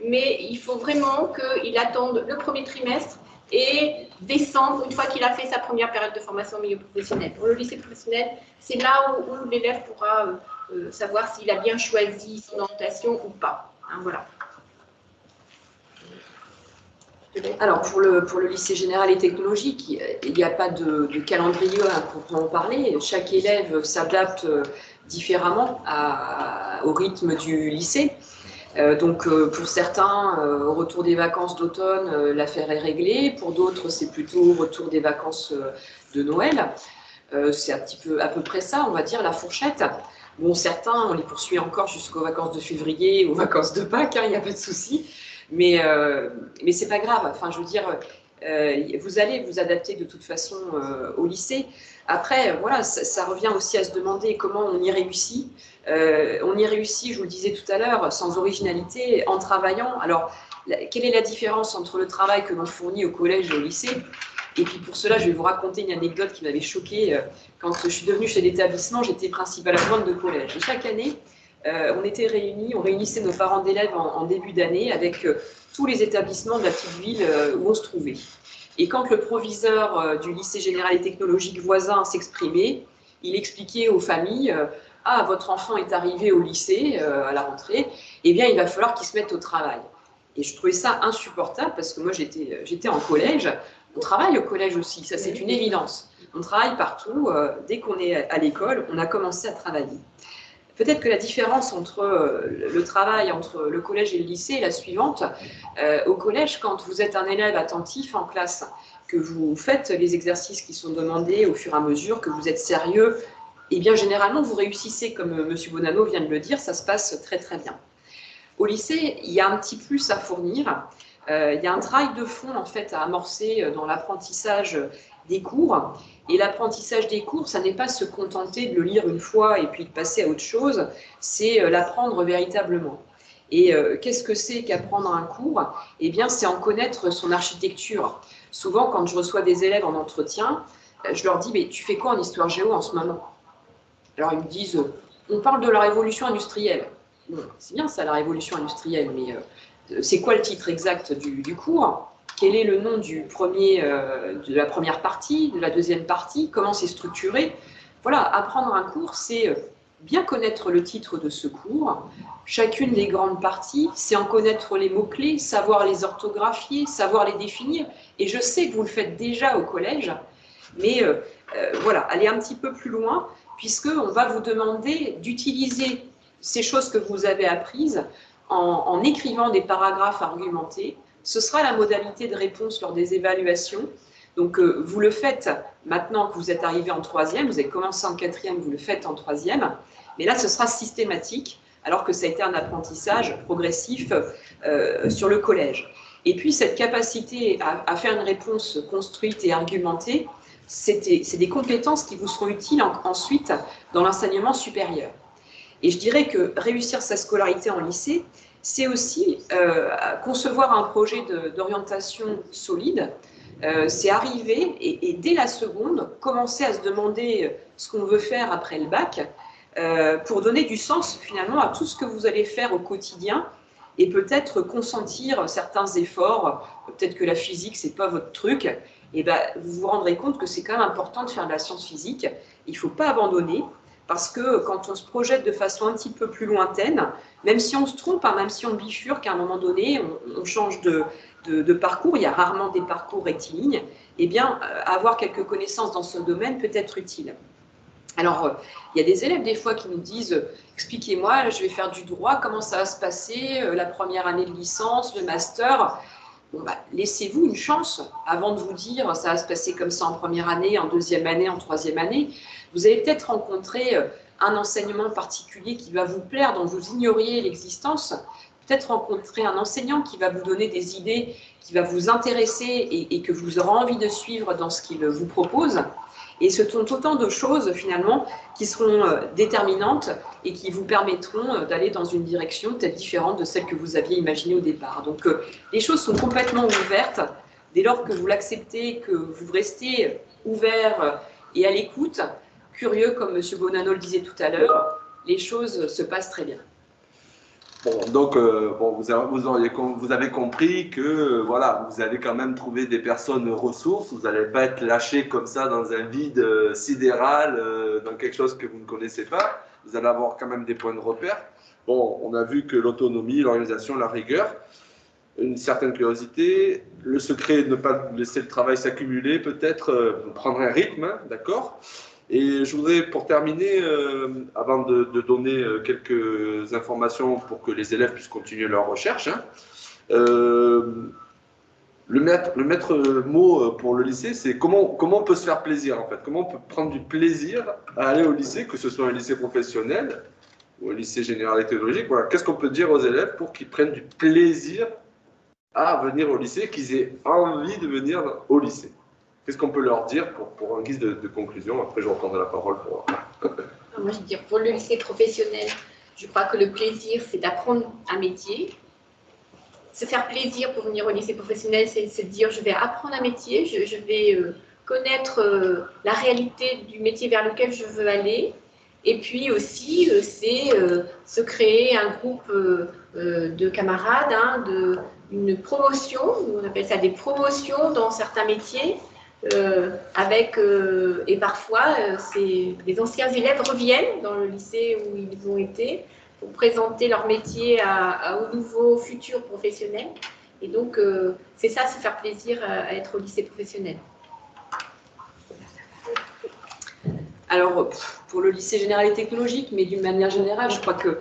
Mais il faut vraiment qu'il attende le premier trimestre et décembre, une fois qu'il a fait sa première période de formation au milieu professionnel. Pour le lycée professionnel, c'est là où l'élève pourra savoir s'il a bien choisi son orientation ou pas. Hein, voilà. Alors, pour le lycée général et technologique, il n'y a pas de calendrier à proprement parler. Chaque élève s'adapte différemment au rythme du lycée. Donc, pour certains, au retour des vacances d'automne, l'affaire est réglée. Pour d'autres, c'est plutôt au retour des vacances de Noël. C'est à peu près ça, on va dire, la fourchette. Bon, certains, on les poursuit encore jusqu'aux vacances de février, aux vacances de Pâques, il n'y a pas de souci. Mais c'est pas grave. Enfin, je veux dire, vous allez vous adapter de toute façon au lycée. Après, voilà, ça revient aussi à se demander comment on y réussit. On y réussit, je vous le disais tout à l'heure, sans originalité, en travaillant. Alors, quelle est la différence entre le travail que l'on fournit au collège et au lycée? Et puis pour cela, je vais vous raconter une anecdote qui m'avait choquée. Quand je suis devenue chef d'établissement, j'étais principale adjointe de collège. Et chaque année, on était réunis, on réunissait nos parents d'élèves en début d'année avec tous les établissements de la petite ville où on se trouvait. Et quand le proviseur du lycée général et technologique voisin s'exprimait, il expliquait aux familles ah, votre enfant est arrivé au lycée à la rentrée, eh bien, il va falloir qu'il se mette au travail. Et je trouvais ça insupportable parce que moi, j'étais en collège. On travaille au collège aussi, ça c'est une évidence. On travaille partout. Dès qu'on est à l'école, on a commencé à travailler. Peut-être que la différence entre le travail entre le collège et le lycée est la suivante. Au collège, quand vous êtes un élève attentif en classe, que vous faites les exercices qui sont demandés au fur et à mesure, que vous êtes sérieux, eh bien généralement vous réussissez, comme M. Bonanno vient de le dire, ça se passe très très bien. Au lycée, il y a un petit plus à fournir. Il y a un travail de fond en fait à amorcer dans l'apprentissage des cours. Et l'apprentissage des cours, ça n'est pas se contenter de le lire une fois et puis de passer à autre chose, c'est l'apprendre véritablement. Et qu'est-ce que c'est qu'apprendre un cours? Eh bien, c'est en connaître son architecture. Souvent, quand je reçois des élèves en entretien, je leur dis « mais tu fais quoi en histoire géo en ce moment ?» Alors, ils me disent « on parle de la révolution industrielle ». Bon, c'est bien ça, la révolution industrielle, mais c'est quoi le titre exact du cours? Quel est le nom de la première partie, de la deuxième partie? Comment c'est structuré? Voilà, apprendre un cours, c'est bien connaître le titre de ce cours, chacune des grandes parties, c'est en connaître les mots-clés, savoir les orthographier, savoir les définir. Et je sais que vous le faites déjà au collège, mais voilà, allez un petit peu plus loin, puisqu'on va vous demander d'utiliser ces choses que vous avez apprises en écrivant des paragraphes argumentés. Ce sera la modalité de réponse lors des évaluations. Donc, vous le faites maintenant que vous êtes arrivé en troisième, vous avez commencé en quatrième, vous le faites en troisième, mais là, ce sera systématique, alors que ça a été un apprentissage progressif sur le collège. Et puis, cette capacité à faire une réponse construite et argumentée, c'est des compétences qui vous seront utiles ensuite dans l'enseignement supérieur. Et je dirais que réussir sa scolarité en lycée, c'est aussi concevoir un projet d'orientation solide, c'est arriver et dès la seconde, commencer à se demander ce qu'on veut faire après le bac pour donner du sens finalement à tout ce que vous allez faire au quotidien et peut-être consentir certains efforts, peut-être que la physique, c'est pas votre truc, et ben, vous vous rendrez compte que c'est quand même important de faire de la science physique, il ne faut pas abandonner. Parce que quand on se projette de façon un petit peu plus lointaine, même si on se trompe, hein, même si on bifurque, à un moment donné, on change de parcours, il y a rarement des parcours rectilignes, eh bien, avoir quelques connaissances dans ce domaine peut être utile. Alors, il y a des élèves des fois qui nous disent « expliquez-moi, je vais faire du droit, comment ça va se passer, la première année de licence, le master ?» Bon, bah, laissez-vous une chance avant de vous dire « ça va se passer comme ça en première année, en deuxième année, en troisième année ». Vous allez peut-être rencontrer un enseignement particulier qui va vous plaire, dont vous ignoriez l'existence, peut-être rencontrer un enseignant qui va vous donner des idées, qui va vous intéresser et que vous aurez envie de suivre dans ce qu'il vous propose. Et ce sont autant de choses, finalement, qui seront déterminantes et qui vous permettront d'aller dans une direction peut-être différente de celle que vous aviez imaginée au départ. Donc, les choses sont complètement ouvertes. Dès lors que vous l'acceptez, que vous restez ouvert et à l'écoute, curieux, comme M. Bonanno le disait tout à l'heure, les choses se passent très bien. Bon, donc, vous avez compris que voilà, vous allez quand même trouver des personnes ressources, vous n'allez pas être lâché comme ça dans un vide sidéral, dans quelque chose que vous ne connaissez pas, vous allez avoir quand même des points de repère. Bon, on a vu que l'autonomie, l'organisation, la rigueur, une certaine curiosité, le secret de ne pas laisser le travail s'accumuler, peut-être prendre un rythme, hein, d'accord? Et je voudrais, pour terminer, avant de donner quelques informations pour que les élèves puissent continuer leur recherche, hein, le maître mot pour le lycée, c'est comment on peut se faire plaisir, en fait. Comment on peut prendre du plaisir à aller au lycée, que ce soit un lycée professionnel ou un lycée général et technologique. Voilà. Qu'est-ce qu'on peut dire aux élèves pour qu'ils prennent du plaisir à venir au lycée, qu'ils aient envie de venir au lycée? Qu'est-ce qu'on peut leur dire pour un guise de conclusion? Après, je reprendrai la parole pour... Moi, je veux dire, pour le lycée professionnel, je crois que le plaisir, c'est d'apprendre un métier. Se faire plaisir pour venir au lycée professionnel, c'est se dire, je vais apprendre un métier, je vais connaître la réalité du métier vers lequel je veux aller. Et puis aussi, c'est se créer un groupe de camarades, hein, une promotion, on appelle ça des promotions dans certains métiers, et parfois, les anciens élèves reviennent dans le lycée où ils ont été pour présenter leur métier aux nouveaux futurs professionnels. Et donc, c'est ça, se faire plaisir à être au lycée professionnel. Alors, pour le lycée général et technologique, mais d'une manière générale, je crois qu'il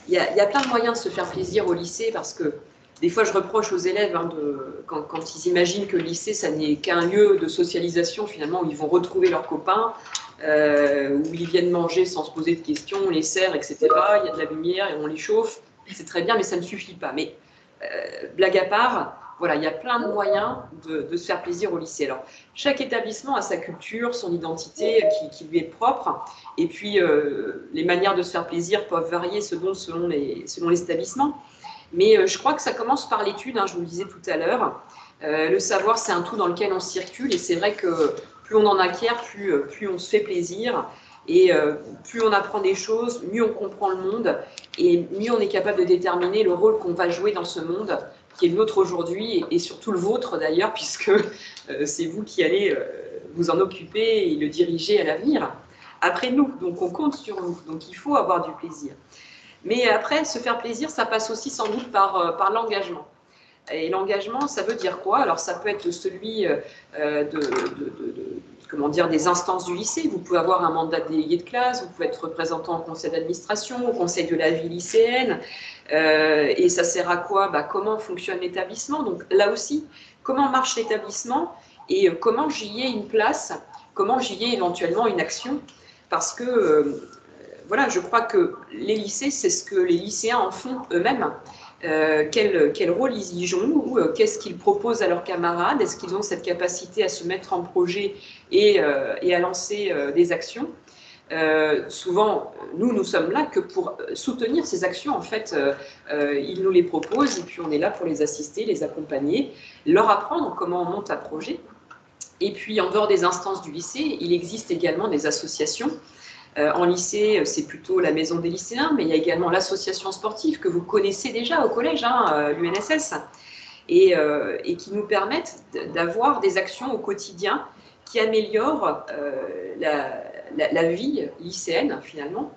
y a plein de moyens de se faire plaisir au lycée, parce que des fois, je reproche aux élèves, hein, quand ils imaginent que le lycée, ça n'est qu'un lieu de socialisation, finalement, où ils vont retrouver leurs copains, où ils viennent manger sans se poser de questions, on les sert, etc. Il y a de la lumière et on les chauffe. C'est très bien, mais ça ne suffit pas. Mais blague à part, voilà, il y a plein de moyens de se faire plaisir au lycée. Alors, chaque établissement a sa culture, son identité qui lui est propre. Et puis, les manières de se faire plaisir peuvent varier selon les établissements. Mais je crois que ça commence par l'étude, hein, je vous le disais tout à l'heure. Le savoir, c'est un tout dans lequel on circule. Et c'est vrai que plus on en acquiert, plus on se fait plaisir. Et plus on apprend des choses, mieux on comprend le monde. Et mieux on est capable de déterminer le rôle qu'on va jouer dans ce monde, qui est le nôtre aujourd'hui, et surtout le vôtre d'ailleurs, puisque c'est vous qui allez vous en occuper et le diriger à l'avenir. Après nous, donc on compte sur vous. Donc il faut avoir du plaisir. Mais après, se faire plaisir, ça passe aussi sans doute par l'engagement. Et l'engagement, ça veut dire quoi? Alors ça peut être celui comment dire, des instances du lycée. Vous pouvez avoir un mandat de délégué de classe, vous pouvez être représentant au conseil d'administration, au conseil de la vie lycéenne. Et ça sert à quoi? Comment fonctionne l'établissement? Donc là aussi, comment marche l'établissement et comment j'y ai une place, comment j'y ai éventuellement une action? Parce que voilà, je crois que les lycées, c'est ce que les lycéens en font eux-mêmes. Quel rôle ils y jouent, qu'est-ce qu'ils proposent à leurs camarades, est-ce qu'ils ont cette capacité à se mettre en projet et à lancer des actions. Souvent, nous sommes là que pour soutenir ces actions. En fait, ils nous les proposent et puis on est là pour les assister, les accompagner, leur apprendre comment on monte un projet. Et puis, en dehors des instances du lycée, il existe également des associations. En lycée, c'est plutôt la maison des lycéens, mais il y a également l'association sportive que vous connaissez déjà au collège, hein, l'UNSS, et qui nous permettent d'avoir des actions au quotidien qui améliorent la vie lycéenne, finalement.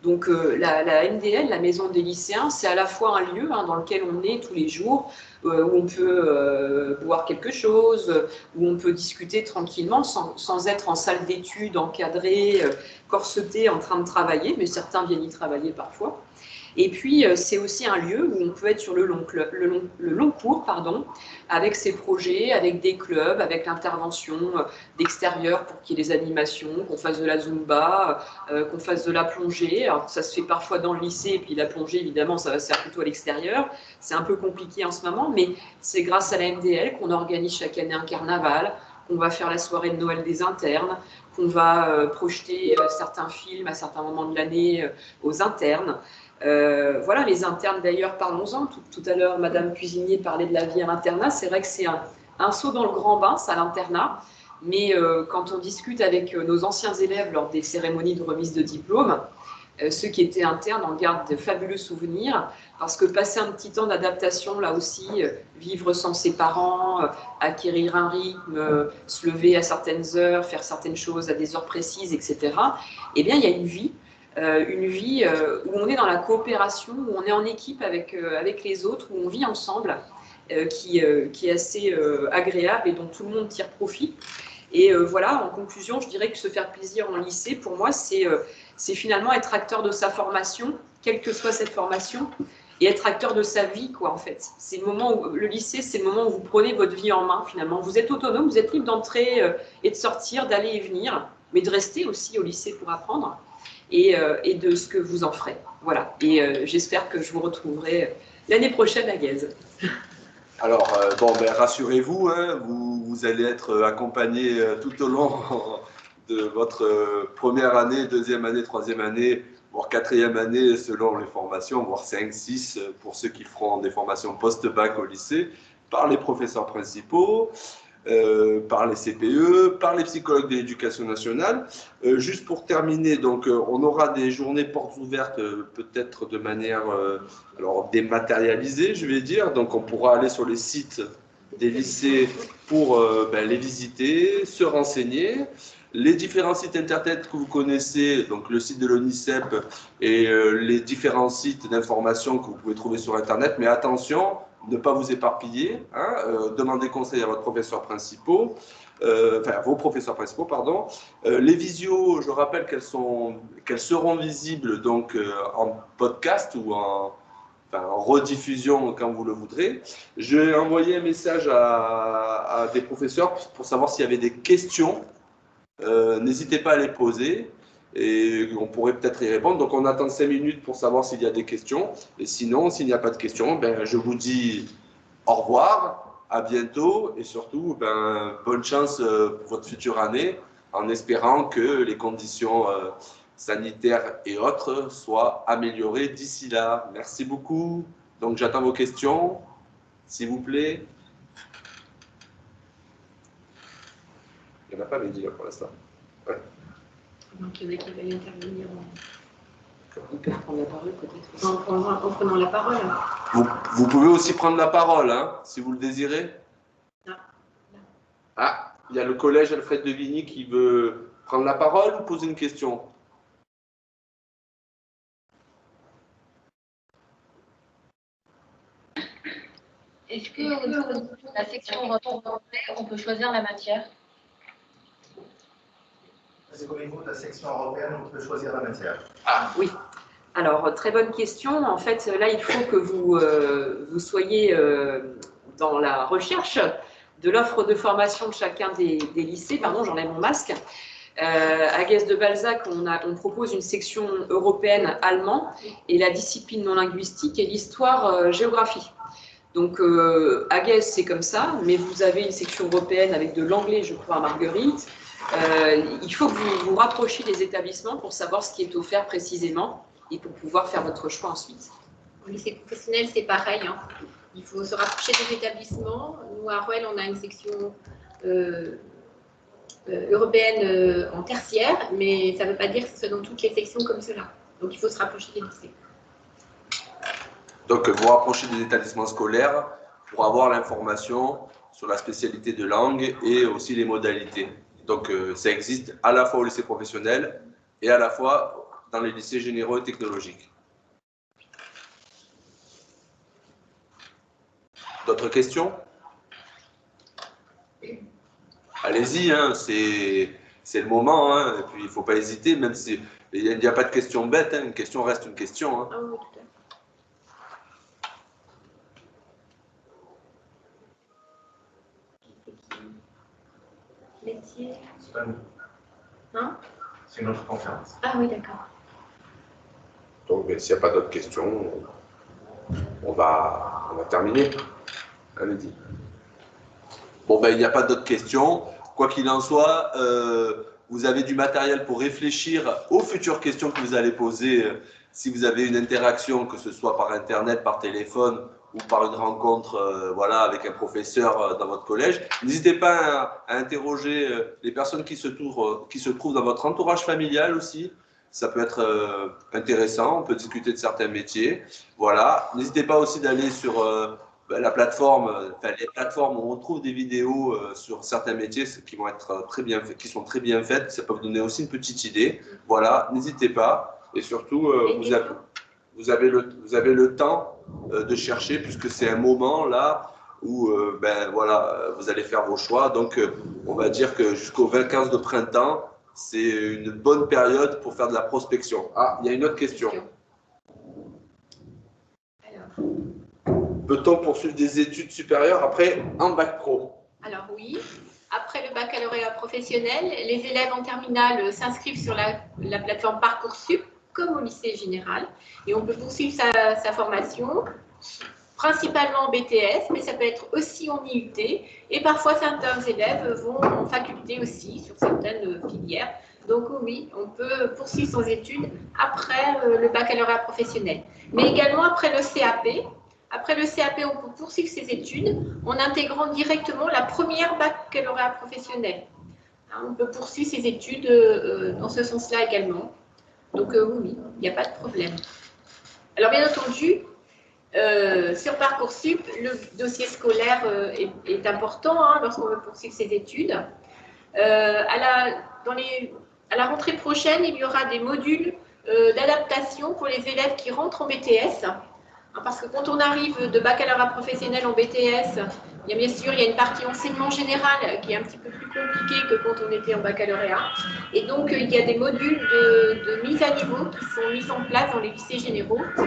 Donc la MDL, la maison des lycéens, c'est à la fois un lieu, hein, dans lequel on est tous les jours, où on peut boire quelque chose, où on peut discuter tranquillement sans être en salle d'études, encadré, corseté, en train de travailler, mais certains viennent y travailler parfois. Et puis, c'est aussi un lieu où on peut être sur le long cours, avec ses projets, avec des clubs, avec l'intervention d'extérieur pour qu'il y ait des animations, qu'on fasse de la Zumba, qu'on fasse de la plongée. Alors, ça se fait parfois dans le lycée, et puis la plongée, évidemment, ça va se faire plutôt à l'extérieur. C'est un peu compliqué en ce moment, mais c'est grâce à la MDL qu'on organise chaque année un carnaval, qu'on va faire la soirée de Noël des internes, qu'on va projeter certains films à certains moments de l'année aux internes. Voilà, les internes d'ailleurs, parlons-en. Tout à l'heure, Madame Cuisinier parlait de la vie à l'internat. C'est vrai que c'est un saut dans le grand bain, ça, l'internat. Mais quand on discute avec nos anciens élèves lors des cérémonies de remise de diplôme, ceux qui étaient internes en gardent de fabuleux souvenirs, parce que passer un petit temps d'adaptation, là aussi, vivre sans ses parents, acquérir un rythme, se lever à certaines heures, faire certaines choses à des heures précises, etc., eh bien, il y a une vie où on est dans la coopération, où on est en équipe avec les autres, où on vit ensemble, qui est assez agréable et dont tout le monde tire profit. Et voilà, en conclusion, je dirais que se faire plaisir en lycée, pour moi, c'est finalement être acteur de sa formation, quelle que soit cette formation, et être acteur de sa vie, quoi, en fait. C'est le moment où, le lycée, c'est le moment où vous prenez votre vie en main, finalement. Vous êtes autonome, vous êtes libre d'entrer et de sortir, d'aller et venir, mais de rester aussi au lycée pour apprendre. Et de ce que vous en ferez. Voilà. Et j'espère que je vous retrouverai l'année prochaine à Guèze. Alors, bon, ben, rassurez-vous, hein, vous allez être accompagné tout au long de votre première année, deuxième année, troisième année, voire quatrième année, selon les formations, voire 5, 6, pour ceux qui feront des formations post-bac au lycée, par les professeurs principaux, par les CPE, par les psychologues de l'éducation nationale. Juste pour terminer, donc, on aura des journées portes ouvertes, peut-être de manière alors dématérialisée, je vais dire. Donc, on pourra aller sur les sites des lycées pour les visiter, se renseigner. Les différents sites internet que vous connaissez, donc le site de l'ONICEP et les différents sites d'information que vous pouvez trouver sur Internet, mais attention, ne pas vous éparpiller, hein, demandez conseil à votre professeur principal, vos professeurs principaux, pardon. Les visios, je rappelle qu'elles seront visibles donc en podcast ou en rediffusion quand vous le voudrez. J'ai envoyé un message à des professeurs pour savoir s'il y avait des questions. N'hésitez pas à les poser et on pourrait peut-être y répondre. Donc on attend 5 minutes pour savoir s'il y a des questions. Et sinon, s'il n'y a pas de questions, je vous dis au revoir, à bientôt et surtout bonne chance pour votre future année en espérant que les conditions sanitaires et autres soient améliorées d'ici là. Merci beaucoup. Donc j'attends vos questions, s'il vous plaît. Il n'y en a pas, Mehdi, là, pour l'instant. Ouais. Donc, il y en a qui veulent intervenir Ils peuvent prendre la parole peut-être. en prenant la parole. Vous pouvez aussi prendre la parole, hein, si vous le désirez. Ah, il y a le collège Alfred de Vigny qui veut prendre la parole ou poser une question. Est-ce que la section européenne, on peut choisir la matière? C'est qu'au niveau de la section européenne, on peut choisir la matière. Ah oui. Alors, très bonne question. En fait, là, il faut que vous soyez dans la recherche de l'offre de formation de chacun des lycées. Pardon, j'enlève mon masque. À Guest de Balzac, on propose une section européenne allemand et la discipline non linguistique et l'histoire-géographie. Donc, à Guest, c'est comme ça, mais vous avez une section européenne avec de l'anglais, je crois, à Marguerite. Il faut que vous vous rapprochiez des établissements pour savoir ce qui est offert précisément et pour pouvoir faire votre choix ensuite. Au lycée professionnel, c'est pareil. Hein. Il faut se rapprocher des établissements. Nous, à Rouel, on a une section européenne en tertiaire, mais ça ne veut pas dire que ce soit dans toutes les sections comme cela. Donc, il faut se rapprocher des lycées. Donc, vous rapprochez des établissements scolaires pour avoir l'information sur la spécialité de langue et aussi les modalités. Donc, ça existe à la fois au lycée professionnel et à la fois dans les lycées généraux et technologiques. D'autres questions? Allez-y, hein, c'est le moment, hein, et puis il ne faut pas hésiter, même si il n'y a pas de question bête, hein, une question reste une question. Hein. Ah oui, tout à fait. Métier. C'est pas nous. Hein? C'est une autre conférence. Ah oui, d'accord. Donc, s'il n'y a pas d'autres questions, on va terminer. Allez-y. Bon, il n'y a pas d'autres questions. Quoi qu'il en soit, vous avez du matériel pour réfléchir aux futures questions que vous allez poser si vous avez une interaction, que ce soit par Internet, par téléphone ou par une rencontre voilà, avec un professeur dans votre collège. N'hésitez pas à interroger les personnes qui se trouvent dans votre entourage familial aussi. Ça peut être intéressant, on peut discuter de certains métiers. Voilà. N'hésitez pas aussi d'aller sur la plateforme, les plateformes où on trouve des vidéos sur certains métiers qui vont être très bien faits, qui sont très bien faites. Ça peut vous donner aussi une petite idée. Voilà, n'hésitez pas. Et surtout, vous avez le temps de chercher, puisque c'est un moment là où voilà, vous allez faire vos choix. Donc, on va dire que jusqu'au 15 de printemps, c'est une bonne période pour faire de la prospection. Ah, il y a une autre question. Peut-on poursuivre des études supérieures après un bac pro? Alors oui, après le baccalauréat professionnel, les élèves en terminale s'inscrivent sur la plateforme Parcoursup, comme au lycée général, et on peut poursuivre sa formation principalement en BTS, mais ça peut être aussi en IUT. Et parfois, certains élèves vont en faculté aussi, sur certaines filières. Donc oui, on peut poursuivre son études après le baccalauréat professionnel. Mais également après le CAP. Après le CAP, on peut poursuivre ses études en intégrant directement la première baccalauréat professionnel. On peut poursuivre ses études dans ce sens-là également. Donc oui, il n'y a pas de problème. Alors bien entendu, sur Parcoursup, le dossier scolaire est important lorsqu'on veut poursuivre ses études. À la rentrée prochaine, il y aura des modules d'adaptation pour les élèves qui rentrent en BTS. Parce que quand on arrive de baccalauréat professionnel en BTS, bien sûr, il y a une partie enseignement général qui est un petit peu plus compliquée que quand on était en baccalauréat. Et donc, il y a des modules de mise à niveau qui sont mis en place dans les lycées généraux pour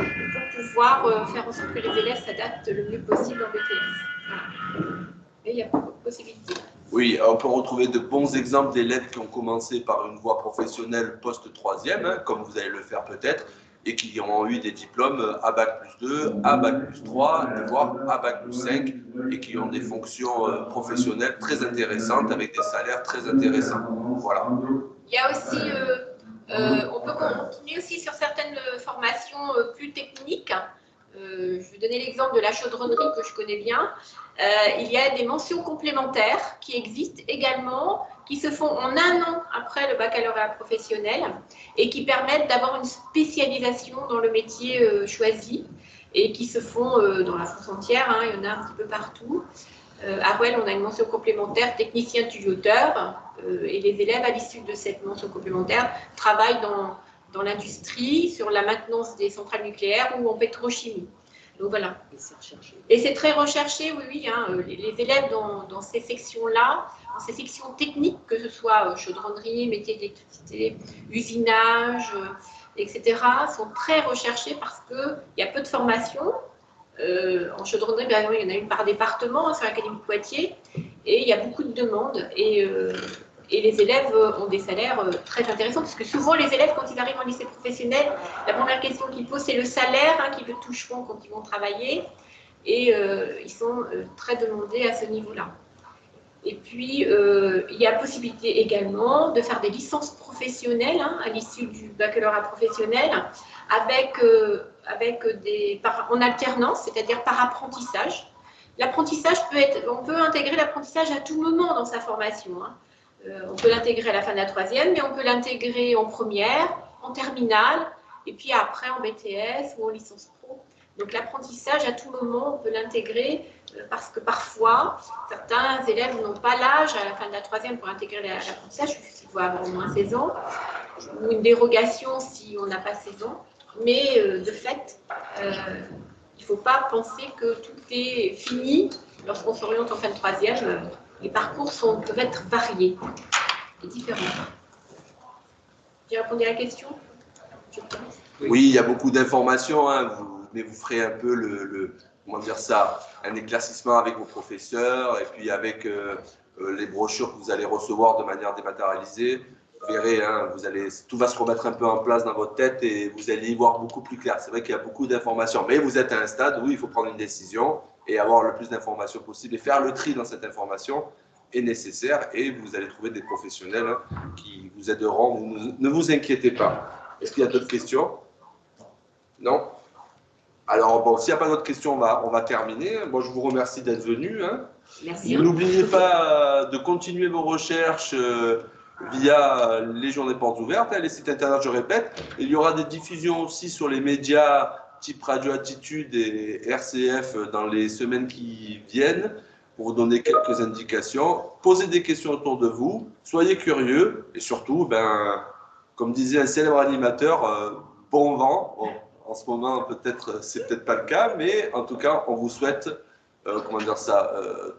pouvoir faire en sorte que les élèves s'adaptent le mieux possible en BTS. Voilà. Et il y a beaucoup de possibilités. Oui, on peut retrouver de bons exemples d'élèves qui ont commencé par une voie professionnelle post-troisième, comme vous allez le faire peut-être, et qui ont eu des diplômes à Bac+2, à Bac+3, voire à Bac+5, et qui ont des fonctions professionnelles très intéressantes, avec des salaires très intéressants. Voilà. Il y a aussi, on peut continuer aussi sur certaines formations plus techniques. Je vais donner l'exemple de la chaudronnerie que je connais bien. Il y a des mentions complémentaires qui existent également, qui se font en un an après le baccalauréat professionnel et qui permettent d'avoir une spécialisation dans le métier choisi et qui se font dans la France entière, il y en a un petit peu partout. À Rouel, on a une mention complémentaire technicien tuyauteur et les élèves à l'issue de cette mention complémentaire travaillent dans l'industrie, sur la maintenance des centrales nucléaires ou en pétrochimie. Donc voilà. Et c'est très recherché, oui, les élèves dans ces sections-là, dans ces sections techniques, que ce soit chaudronnerie, métier d'électricité, usinage, etc., sont très recherchés parce qu'il y a peu de formations. En chaudronnerie, il y en a une par département sur l'Académie de Poitiers, et il y a beaucoup de demandes. Et les élèves ont des salaires très intéressants, parce que souvent, les élèves, quand ils arrivent en lycée professionnel, la première question qu'ils posent, c'est le salaire qu'ils toucheront quand ils vont travailler. Et ils sont très demandés à ce niveau-là. Et puis, il y a possibilité également de faire des licences professionnelles à l'issue du baccalauréat professionnel en alternance, c'est-à-dire par apprentissage. L'apprentissage on peut intégrer l'apprentissage à tout moment dans sa formation. On peut l'intégrer à la fin de la troisième, mais on peut l'intégrer en première, en terminale, et puis après en BTS ou en licence pro. Donc l'apprentissage, à tout moment, on peut l'intégrer parce que parfois, certains élèves n'ont pas l'âge à la fin de la troisième pour intégrer l'apprentissage, il faut avoir au moins 16 ans, ou une dérogation si on n'a pas 16 ans. Mais de fait, il ne faut pas penser que tout est fini lorsqu'on s'oriente en fin de troisième. Les parcours peuvent être variés et différents. J'ai répondu à la question? Oui, il y a beaucoup d'informations, mais vous ferez un peu comment dire ça, un éclaircissement avec vos professeurs et puis avec les brochures que vous allez recevoir de manière dématérialisée. Vous verrez, tout va se remettre un peu en place dans votre tête et vous allez y voir beaucoup plus clair. C'est vrai qu'il y a beaucoup d'informations, mais vous êtes à un stade où il faut prendre une décision et avoir le plus d'informations possible et faire le tri dans cette information est nécessaire et vous allez trouver des professionnels qui vous aideront. Ne vous inquiétez pas. Est-ce qu'il y a d'autres questions? Non? Alors, bon, s'il n'y a pas d'autres questions, on va terminer. Bon, je vous remercie d'être venu. Merci. N'oubliez pas de continuer vos recherches via les journées portes ouvertes, les sites internet, je répète. Il y aura des diffusions aussi sur les médias type Radio Attitude et RCF dans les semaines qui viennent pour vous donner quelques indications. Posez des questions autour de vous, soyez curieux et surtout, comme disait un célèbre animateur, bon vent. Bon, en ce moment, c'est peut-être pas le cas, mais en tout cas, on vous souhaite,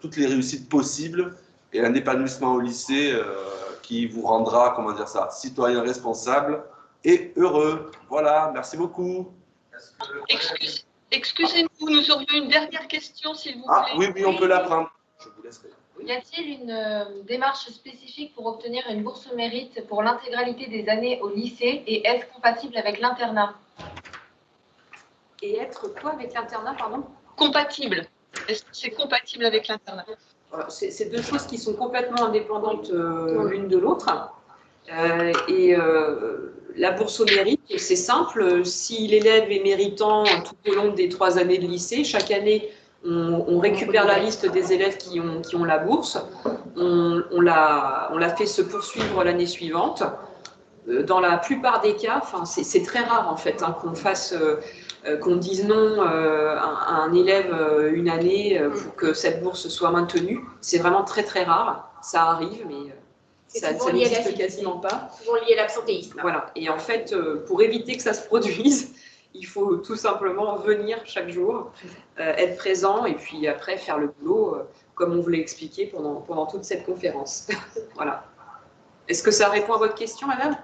toutes les réussites possibles et un épanouissement au lycée qui vous rendra, citoyen responsable et heureux. Voilà, merci beaucoup. Excusez-nous, nous aurions une dernière question, s'il vous plaît. Ah oui, on peut la prendre. Je vous laisserai. Y a-t-il une démarche spécifique pour obtenir une bourse mérite pour l'intégralité des années au lycée et est-ce compatible avec l'internat? Et être quoi avec l'internat, pardon? compatible? Est-ce que c'est compatible avec l'internat? C'est deux choses qui sont complètement indépendantes l'une de l'autre. La bourse au mérite, c'est simple. Si l'élève est méritant tout au long des 3 années de lycée, chaque année, on récupère la liste des élèves qui ont la bourse. On la fait se poursuivre l'année suivante. Dans la plupart des cas, c'est très rare en fait qu'on dise non à un élève une année pour que cette bourse soit maintenue. C'est vraiment très très rare. Ça arrive, mais ça n'existe quasiment pas. Souvent lié à l'absentéisme. Voilà. Et en fait, pour éviter que ça se produise, il faut tout simplement venir chaque jour, être présent et puis après faire le boulot comme on vous l'a expliqué pendant toute cette conférence. Voilà. Est-ce que ça répond à votre question, madame?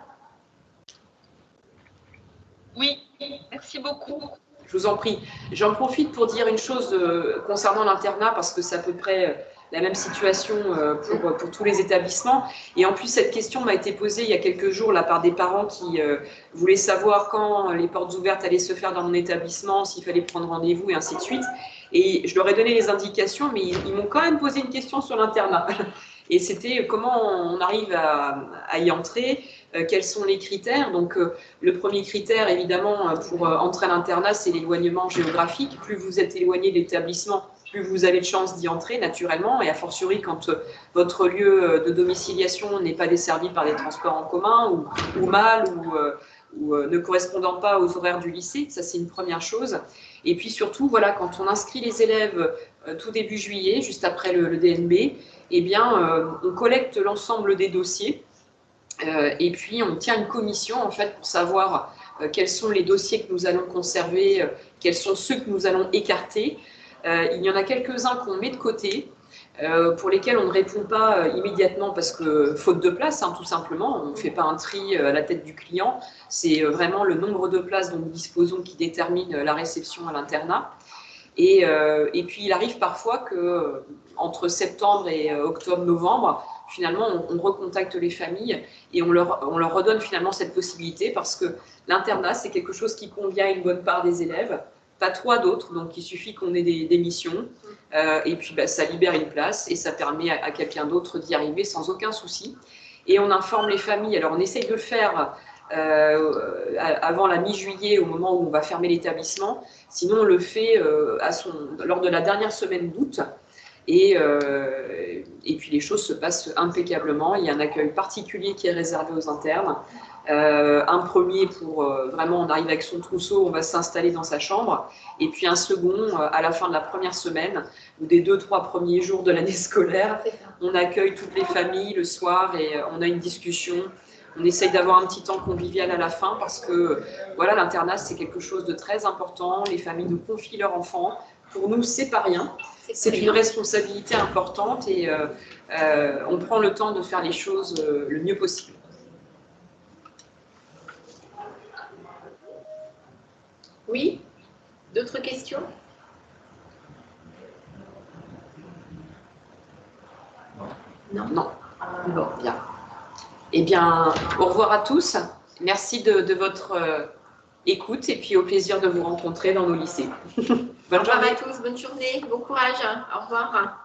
Oui, merci beaucoup. Je vous en prie. J'en profite pour dire une chose concernant l'internat parce que c'est à peu près la même situation pour tous les établissements. Et en plus, cette question m'a été posée il y a quelques jours là, par des parents qui voulaient savoir quand les portes ouvertes allaient se faire dans mon établissement, s'il fallait prendre rendez-vous et ainsi de suite. Et je leur ai donné les indications, mais ils m'ont quand même posé une question sur l'internat. Et c'était comment on arrive à y entrer, quels sont les critères. Donc, le premier critère, évidemment, pour entrer à l'internat, c'est l'éloignement géographique. Plus vous êtes éloigné de l'établissement, plus vous avez de chances d'y entrer, naturellement. Et a fortiori, quand votre lieu de domiciliation n'est pas desservi par des transports en commun ou mal ou ne correspondant pas aux horaires du lycée. Ça, c'est une première chose. Et puis surtout, voilà, quand on inscrit les élèves tout début juillet, juste après le DNB, eh bien, on collecte l'ensemble des dossiers et puis on tient une commission en fait pour savoir quels sont les dossiers que nous allons conserver, quels sont ceux que nous allons écarter. Il y en a quelques-uns qu'on met de côté, pour lesquels on ne répond pas immédiatement parce que faute de place, hein, tout simplement, on ne fait pas un tri à la tête du client, c'est vraiment le nombre de places dont nous disposons qui détermine la réception à l'internat. Et puis il arrive parfois que entre septembre et octobre-novembre, finalement, on recontacte les familles et on leur redonne finalement cette possibilité parce que l'internat, c'est quelque chose qui convient à une bonne part des élèves, pas trop à d'autres, donc il suffit qu'on ait des missions et puis ça libère une place et ça permet à quelqu'un d'autre d'y arriver sans aucun souci. Et on informe les familles, alors on essaye de le faire avant la mi-juillet, au moment où on va fermer l'établissement. Sinon, on le fait lors de la dernière semaine d'août. Et puis, les choses se passent impeccablement. Il y a un accueil particulier qui est réservé aux internes. Un premier pour vraiment, on arrive avec son trousseau, on va s'installer dans sa chambre. Et puis un second à la fin de la première semaine ou des 2-3 premiers jours de l'année scolaire. On accueille toutes les familles le soir et on a une discussion. On essaye d'avoir un petit temps convivial à la fin parce que voilà, l'internat, c'est quelque chose de très important. Les familles nous confient leurs enfants. Pour nous, c'est pas rien. C'est une responsabilité importante et on prend le temps de faire les choses le mieux possible. Oui? D'autres questions? Non. Non. Bon, bien. Eh bien, au revoir à tous. Merci de votre écoute et puis au plaisir de vous rencontrer dans nos lycées. Bonne journée. Au revoir à tous, bonne journée, bon courage. Au revoir.